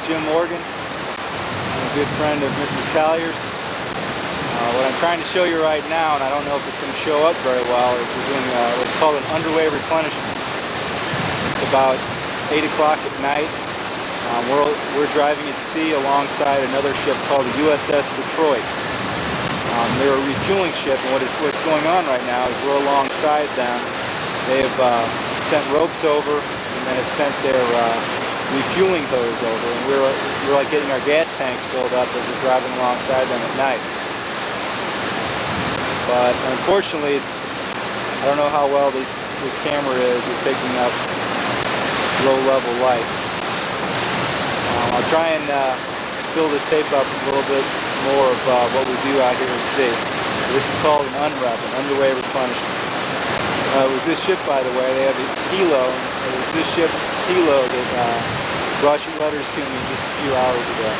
Jim Morgan. I'm a good friend of Mrs. Collier's. What I'm trying to show you right now, and I don't know if it's going to show up very well, is we're doing what's called an underway replenishment. It's about 8 o'clock at night. We're driving at sea alongside another ship called the USS Detroit. They're a refueling ship, and what's going on right now is we're alongside them. They have sent ropes over, and then have sent their refueling hose over, and we're like getting our gas tanks filled up as we're driving alongside them at night. But unfortunately, I don't know how well this camera is at picking up low-level light. I'll try and fill this tape up a little bit more of what we do out here at sea. This is called an UNREP, an underway replenishment. It was this ship, by the way, they have a helo, and it was this ship's helo that brought you letters to me just a few hours ago.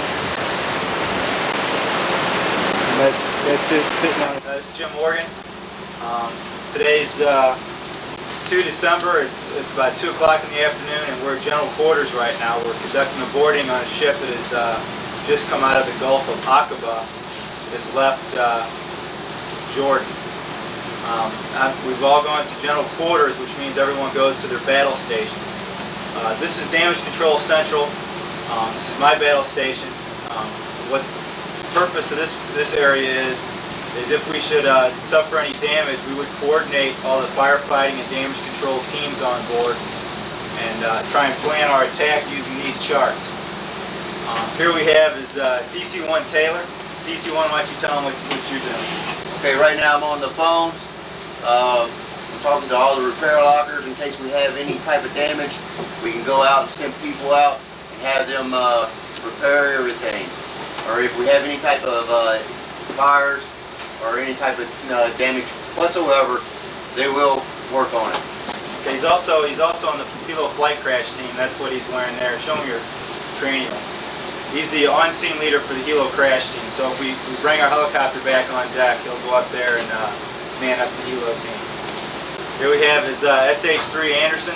And that's it sitting on. This is Jim Morgan. Today's 2 December. It's about 2 o'clock in the afternoon, and we're at general quarters right now. We're conducting a boarding on a ship that has just come out of the Gulf of Aqaba. It has left Jordan. We've all gone to general quarters, which means everyone goes to their battle stations. This is Damage Control Central. This is my battle station. What the purpose of this area is if we should suffer any damage, we would coordinate all the firefighting and damage control teams on board and try and plan our attack using these charts. Here we have is DC-1 Taylor. DC-1, why don't you tell them what you're doing? Okay, right now I'm on the phones. I'm talking to all the repair lockers in case we have any type of damage. We can go out and send people out and have them repair everything. Or if we have any type of fires or any type of damage whatsoever, they will work on it. Okay, he's also on the helo flight crash team. That's what he's wearing there. Show him your cranium. He's the on-scene leader for the helo crash team. So if we bring our helicopter back on deck, he'll go up there and man up the helo team. Here we have his SH-3 Anderson.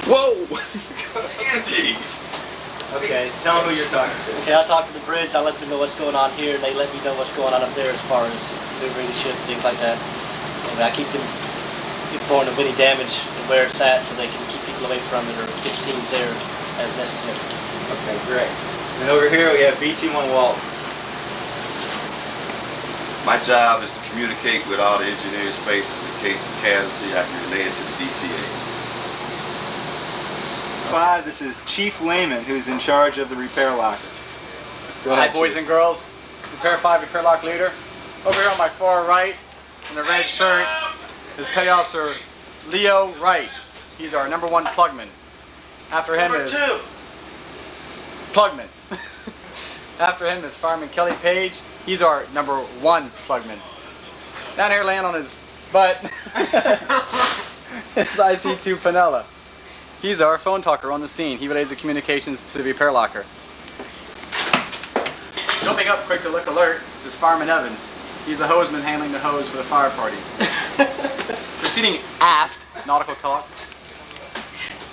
Whoa! Andy! Okay, tell them who you're talking to. Okay, I talk to the bridge, I let them know what's going on here, and they let me know what's going on up there as far as delivering the ship, things like that. And I keep them informed of any damage and where it's at so they can keep people away from it or get teams there as necessary. Okay, great. And over here we have BT-1 Walt. My job is to communicate with all the engineering spaces in case of casualty. I can relay it to the DCA. 5, this is Chief Lehman, who's in charge of the repair locker. Go ahead, Hi, boys and girls. Repair 5 Repair Lock Leader. Over here on my far right, in the red shirt, is Petty Officer Leo Wright. He's our #1 plugman. After him is Plugman. After him is Fireman Kelly Page. He's our #1 plugman. Down here laying on his butt is IC2 Panella. He's our phone talker on the scene. He relays the communications to the repair locker. Jumping up quick to look alert is Fireman Evans. He's the hoseman handling the hose for the fire party. Proceeding aft, nautical talk,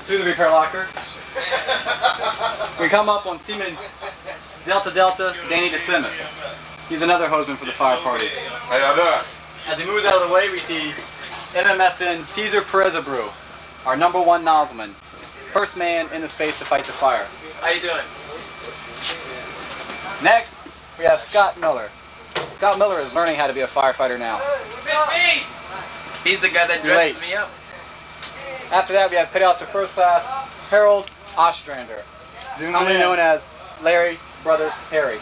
through the repair locker. We come up on Seaman Delta Delta Danny DeSimis. He's another hoseman for the fire party. How y'all doing? As he moves out of the way, we see MMFN Cesar Perez Abreu, our #1 nozzleman. First man in the space to fight the fire. How you doing? Next, we have Scott Miller. Scott Miller is learning how to be a firefighter now. Miss me! He's the guy that You're dresses late. me up. After that, we have Petty Officer First Class Harold Ostrander, commonly known as Larry Brothers Harry.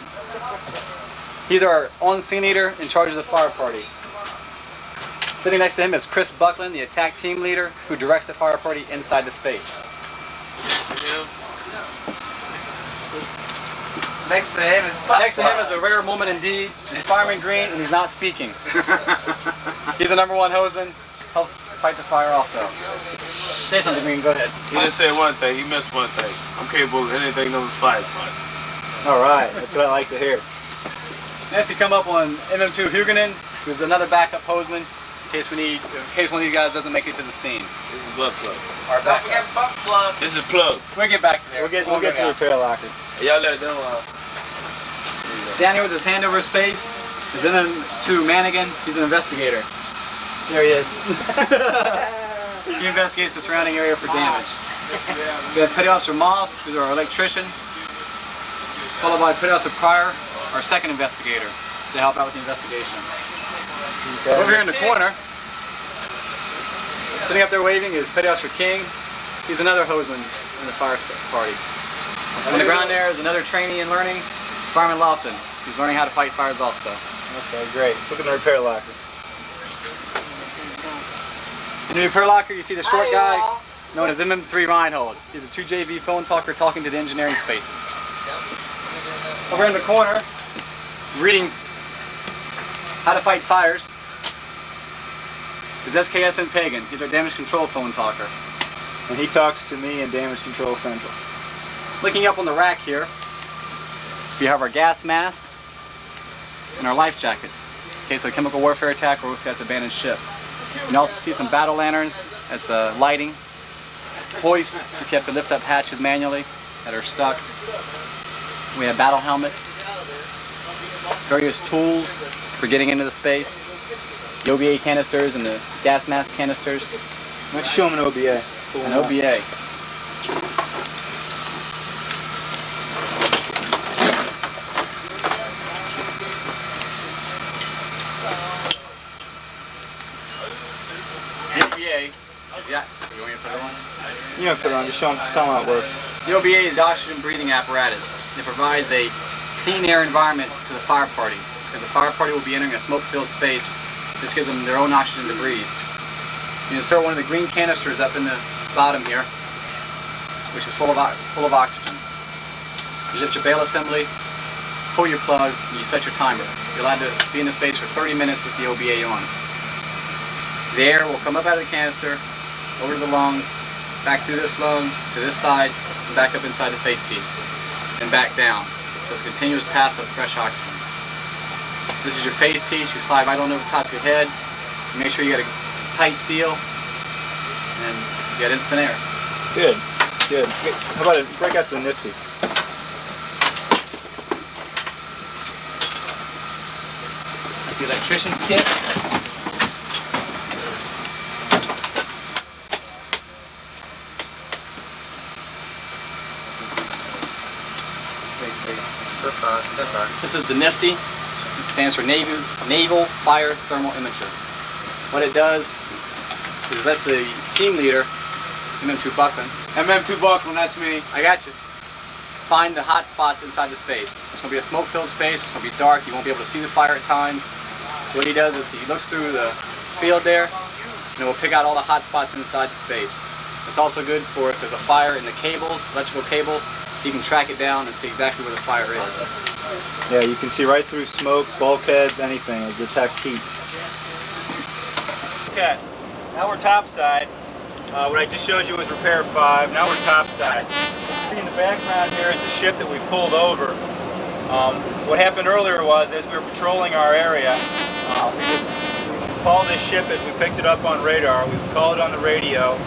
He's our on-scene leader in charge of the fire party. Sitting next to him is Chris Buckland, the attack team leader, who directs the fire party inside the space. Next to him is Next to him is a rare moment indeed. He's Fireman Green, and he's not speaking. He's the #1 hoseman, helps fight the fire also. Say something, Green, go ahead. He just said one thing, he missed one thing. I'm capable of anything known as firefight. All right, that's what I like to hear. Next we come up on MM2 Huguenin, who's another backup hoseman. in case one of you guys doesn't make it to the scene. This is blood plug. Our Don't forget butt plug. This is plug. We'll get back to there. We'll get to the repair locker. Y'all let them. Down here with his hand over his face, is in to Manigan. He's an investigator. There he is. He investigates the surrounding area for damage. We have Petty Officer Moss, who's our electrician, followed by Petty Officer Pryor, our second investigator, to help out with the investigation. Okay. Over here in the corner, sitting up there waving, is Petty Officer King. He's another hoseman in the fire party. On the ground there is another trainee in learning, Fireman Lofton. He's learning how to fight fires also. Okay, great. Let's look at the repair locker. In the repair locker, you see the short guy, known as MM3 Reinhold. He's a 2JV phone talker talking to the engineering spaces. Over in the corner, reading how to fight fires, is SKSN Pagan. He's our damage control phone talker. And he talks to me in Damage Control Central. Looking up on the rack here, we have our gas mask and our life jackets in case of a chemical warfare attack or if we have to abandon ship. You can also see some battle lanterns as lighting, hoist if you have to lift up hatches manually that are stuck. We have battle helmets, various tools for getting into the space, the OBA canisters and the gas mask canisters, Let's show him an OBA. and OBA. The OBA is the... You want me to put it on? You know, put it on. Just tell him how it works. The OBA is the oxygen breathing apparatus. It provides a clean air environment to the fire party, because the fire party will be entering a smoke-filled space. This gives them their own oxygen to breathe. You insert one of the green canisters up in the bottom here, which is full of oxygen. You lift your bail assembly, pull your plug, and you set your timer. You're allowed to be in the space for 30 minutes with the OBA on. The air will come up out of the canister, over to the lung, back through this lungs, to this side, and back up inside the face piece, and back down. So it's a continuous path of fresh oxygen. This is your face piece. You slide right on over the top of your head. You make sure you got a tight seal, and you got instant air. Good, good. How about it? Break out the nifty. That's the electrician's kit. This is the Nifty. It stands for Naval Fire Thermal Imager. What it does is lets the team leader, MM2 Buckland, MM2 Buckland, that's me. I got you, find the hot spots inside the space. It's going to be a smoke-filled space. It's going to be dark. You won't be able to see the fire at times. So what he does is he looks through the field there, and it will pick out all the hot spots inside the space. It's also good for if there's a fire in the cables, electrical cable, you can track it down and see exactly where the fire is. Yeah, you can see right through smoke, bulkheads, anything. It'll detect heat. Okay, now we're topside. What I just showed you was repair 5. Now we're topside. See in the background here is the ship that we pulled over. What happened earlier was, as we were patrolling our area, we would call this ship as we picked it up on radar. We would call it on the radio,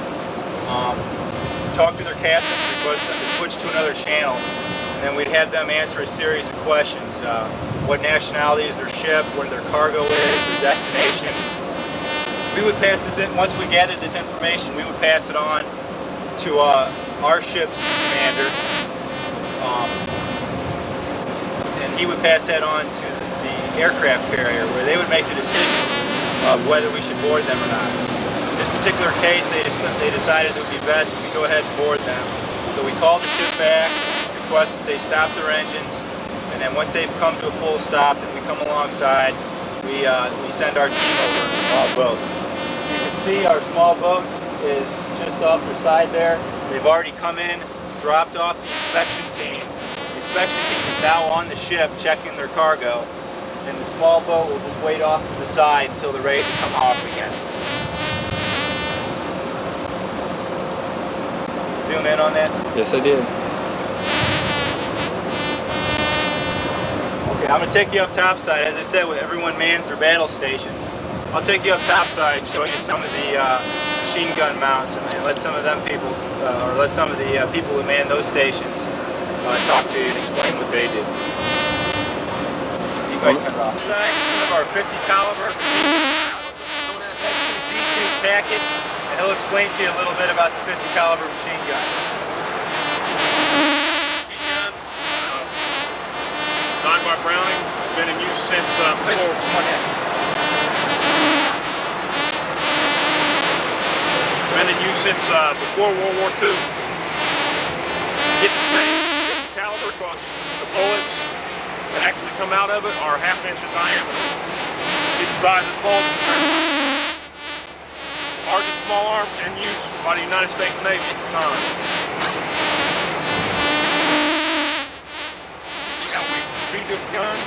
talk to their captains, request them to switch to another channel, and then we'd have them answer a series of questions. What nationality is their ship, where their cargo is, their destination. We would pass this in, once we gathered this information, we would pass it on to our ship's commander, and he would pass that on to the aircraft carrier, where they would make the decision of whether we should board them or not. In this particular case, they decided it would be best if we go ahead and board them. So we called the ship back, request that they stop their engines, and then once they've come to a full stop, then we come alongside, we send our team over in a small boat. You can see our small boat is just off the side there. They've already come in, dropped off the inspection team. The inspection team is now on the ship checking their cargo, and the small boat will just wait off to the side until they're ready to come off again. Zoom in on that? Yes, I did. Okay, I'm going to take you up topside. As I said, everyone mans their battle stations. I'll take you up topside, show you some of the machine gun mounts, and let some of them people, or let some of the people who man those stations talk to you and explain what they do. You might cut off. Some of our 50 caliber D2 packet, and he'll explain to you a little bit about the 50 caliber machine gun. Machine gun, designed by Browning, been in use since before World War II. Get the same caliber because the bullets that actually come out of it are ½ inch in diameter. Get the size of the bullet. Largest small arms in use by the United States Navy at the time. Now we feed this gun.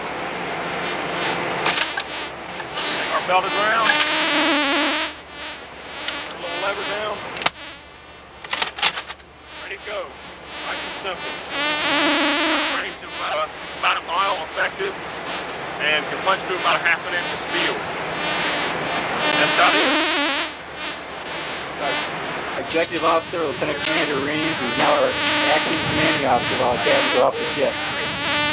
Take our belted round. Put a little lever down. Ready to go. Nice and simple. Range of about a mile effective and can punch through about ½ inch of steel. That's about it. Executive Officer, Lieutenant Commander Reeves, is now our acting commanding officer while captains are off the ship.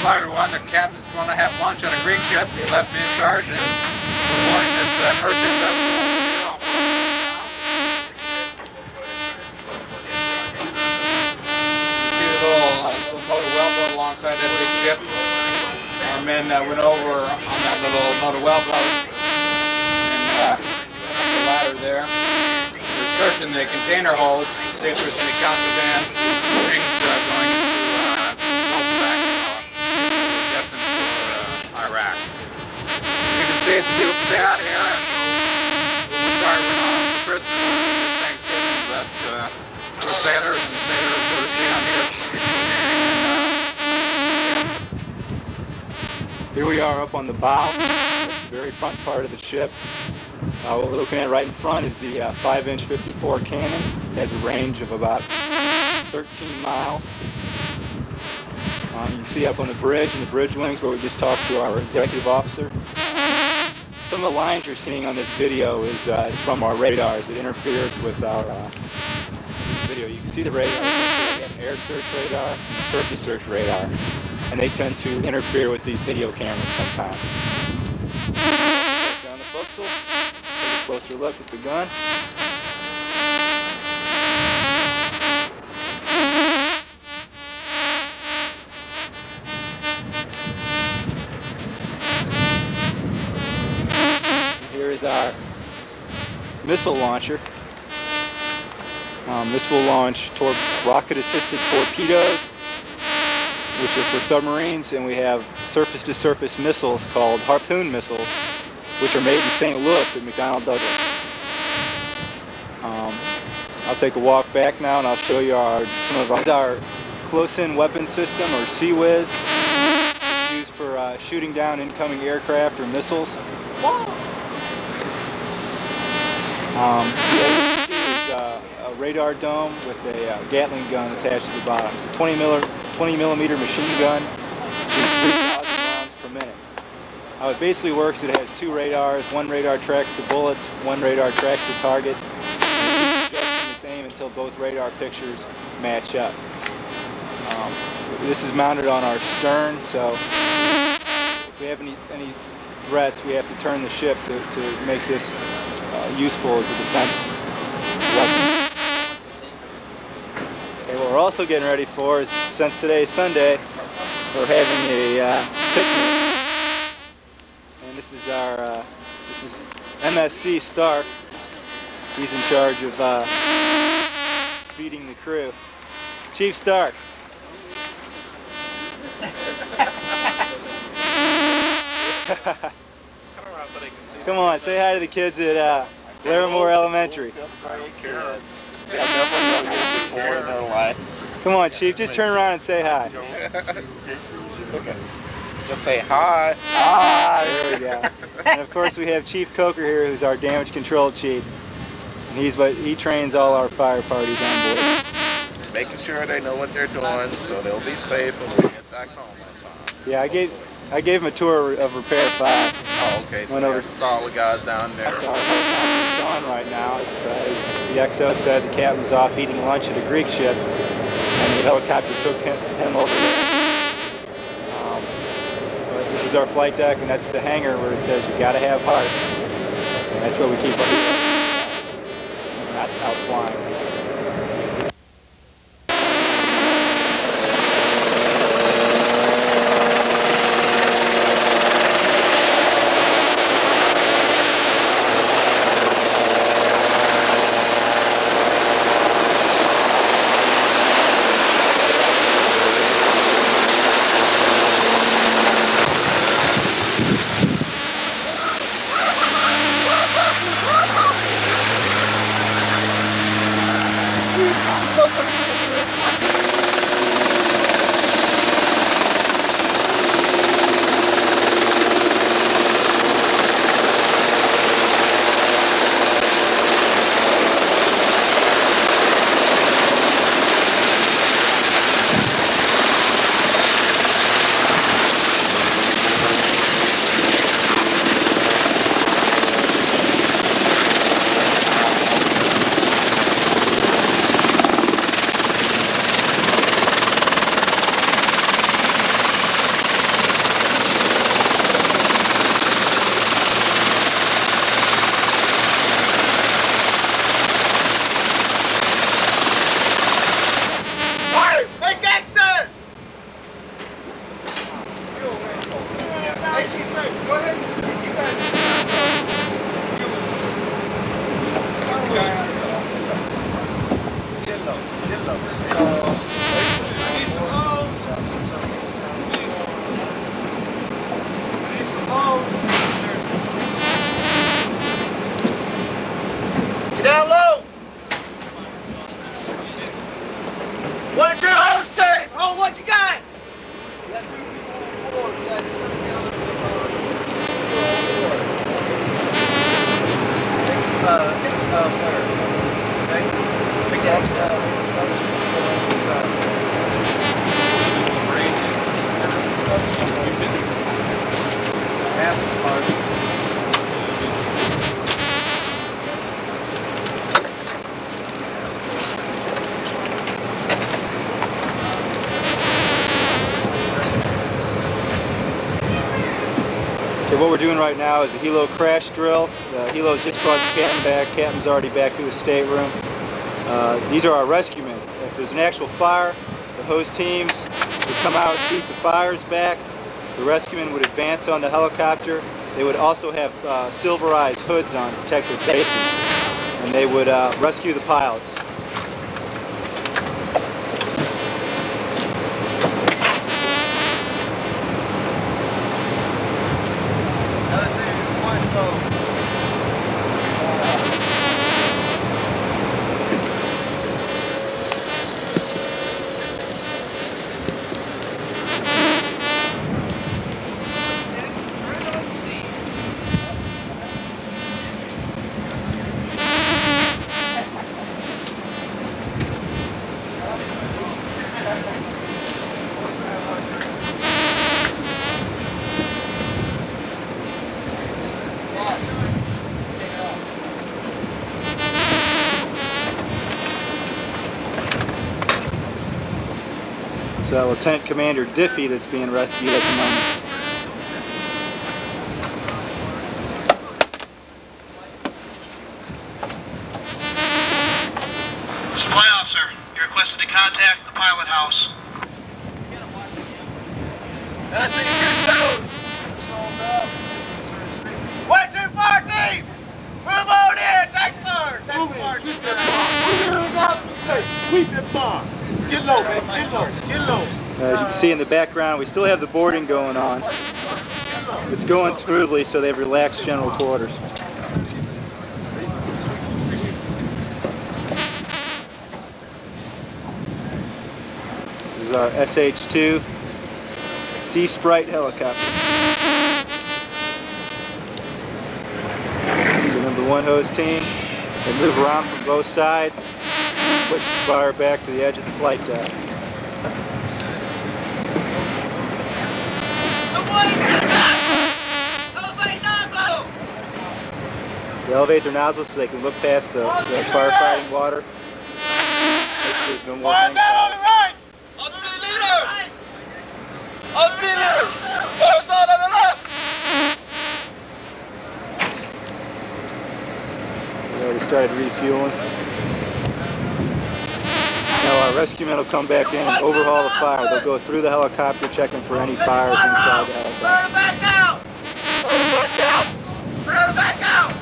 Hi everyone, the captain's going to have lunch on a Greek ship. He left me in charge and we're boarding this merchant vessel. See the little motor wellboat alongside that big ship? Our men went over on that little motor wellboat and up the ladder there. Searching the container holds to see if there's any contraband things going into back destined for Iraq. You can see it's still sad here. We're sorry we're not on for Christmas or Thanksgiving, but we're sailors and sailors go to sea on ships. Here we are up on the bow, the very front part of the ship. What we're looking at right in front is the 5-inch 54 cannon. It has a range of about 13 miles. You can see up on the bridge and the bridge wings where we just talked to our executive officer. Some of the lines you're seeing on this video is from our radars. It interferes with our video. You can see the radar. We have an air search radar and a surface search radar, and they tend to interfere with these video cameras sometimes. Down the foc'sle. Closer look at the gun. Here is our missile launcher. This will launch rocket-assisted torpedoes, which are for submarines, and we have surface-to-surface missiles called harpoon missiles, which are made in St. Louis at McDonnell Douglas. I'll take a walk back now and I'll show you some of our close-in weapon system, or CWIS. It's used for shooting down incoming aircraft or missiles. Is a radar dome with a Gatling gun attached to the bottom. It's a 20 millimeter machine gun, shoots 3,000 rounds per minute. How it basically works, it has two radars. One radar tracks the bullets, one radar tracks the target. And it keeps adjusting its aim until both radar pictures match up. This is mounted on our stern, so if we have any threats, we have to turn the ship to make this useful as a defense weapon. And what we're also getting ready for is, since today is Sunday, we're having a picnic. And this is our MSC Stark. He's in charge of feeding the crew. Chief Stark. Come on, say hi to the kids at Larimore Elementary. Come on, Chief, just turn around and say hi. Just say hi. Hi. There we go. And of course we have Chief Coker here, who's our damage control chief. And he trains all our fire parties on board. Making sure they know what they're doing so they'll be safe when we get back home on time. Yeah, I gave him a tour of Repair 5. Oh, okay. So Went over. there's solid guys down there. Our helicopter's gone right now. It's, as the XO said, the captain's off eating lunch at a Greek ship, and the helicopter took him over there. But this is our flight deck, and that's the hangar where it says you gotta have Hart. And that's where we keep our not out flying. Get down low. What's your hose tank? Oh, what you got? We got 2 people on board. We got somebody down at Okay, what we're doing right now is a helo crash drill. The helo's just brought the captain back. Captain's already back to his stateroom. These are our rescue men. If there's an actual fire, the hose teams would come out, beat the fires back. The rescue men would advance on the helicopter. They would also have silverized hoods on to protect their faces, and they would rescue the pilots. It's Lieutenant Commander Diffie that's being rescued at the moment. Supply officer, you're requested to contact the pilot house. That's it, good zone. 1, 2, 4, leave. Move on in, take turn. Sweep that bar. Get low, man. Get low. Get low. As you can see in the background, we still have the boarding going on. It's going smoothly, so they've relaxed general quarters. This is our SH-2 Sea Sprite helicopter. It's a #1 hose team. They move around from both sides, push the fire back to the edge of the flight deck. Somebody They elevate their nozzles so they can look past the firefighting water. Make sure there's no more hang fires. We already started refueling. Now our rescue men will come back in and overhaul the fire. They'll go through the helicopter checking for any fires inside the helicopter. Burn it back out! Burn it back out! Burn it back out!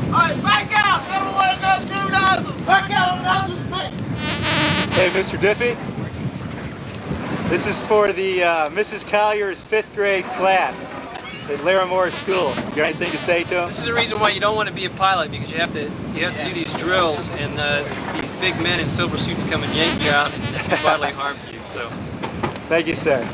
Alright, back out! Never let no two nozzles! Back out on nozzles, back! Hey, Mr. Diffie. This is for the Mrs. Collier's 5th grade class at Larimore School. You got anything to say to them? This is the reason why you don't want to be a pilot, because you have to do these drills, and these big men in silver suits come and yank you out and do bodily harm to you. So, Thank you, sir.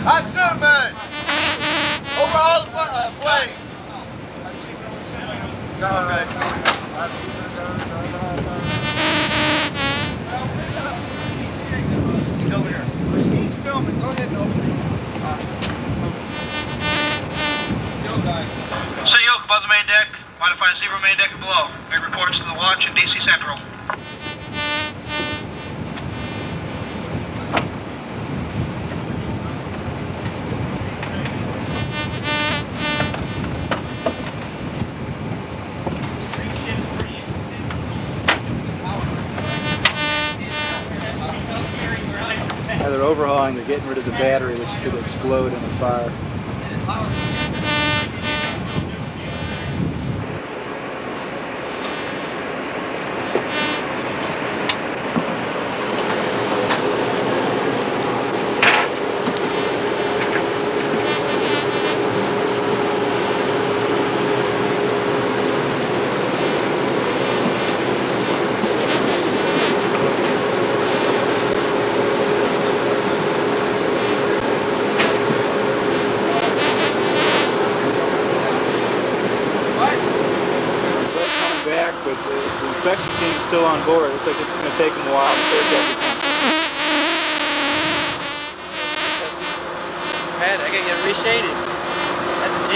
Hot suit, man! Overhaul the plane! He's over here. He's filming. Go ahead and open it. Say yoke above the main deck. Modified 0 main deck and below. Make reports to the watch in DC Central. Now they're overhauling, they're getting rid of the battery, which could explode in the fire. But the inspection team's still on board. Looks like it's going to take them a while to fix everything. man, I gotta get reshaded. That's a G.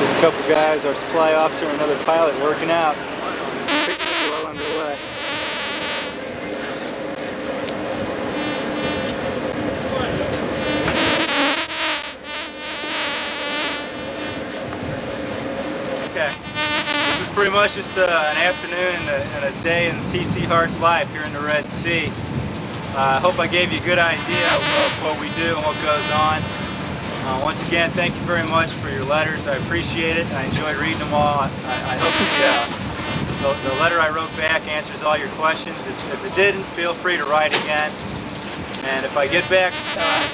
There's a couple guys, our supply officer and another pilot working out. Picnic well underway. Okay, this is pretty much just an afternoon and a day in TC Hart's life here in the Red Sea. I hope I gave you a good idea of what we do and what goes on. Once again, thank you very much for your letters. I appreciate it. I enjoyed reading them all. I hope the letter I wrote back answers all your questions. If it didn't, feel free to write again. And if I get back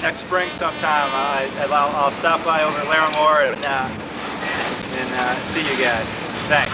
next spring sometime, I'll stop by over at Larimore and see you guys. Thanks.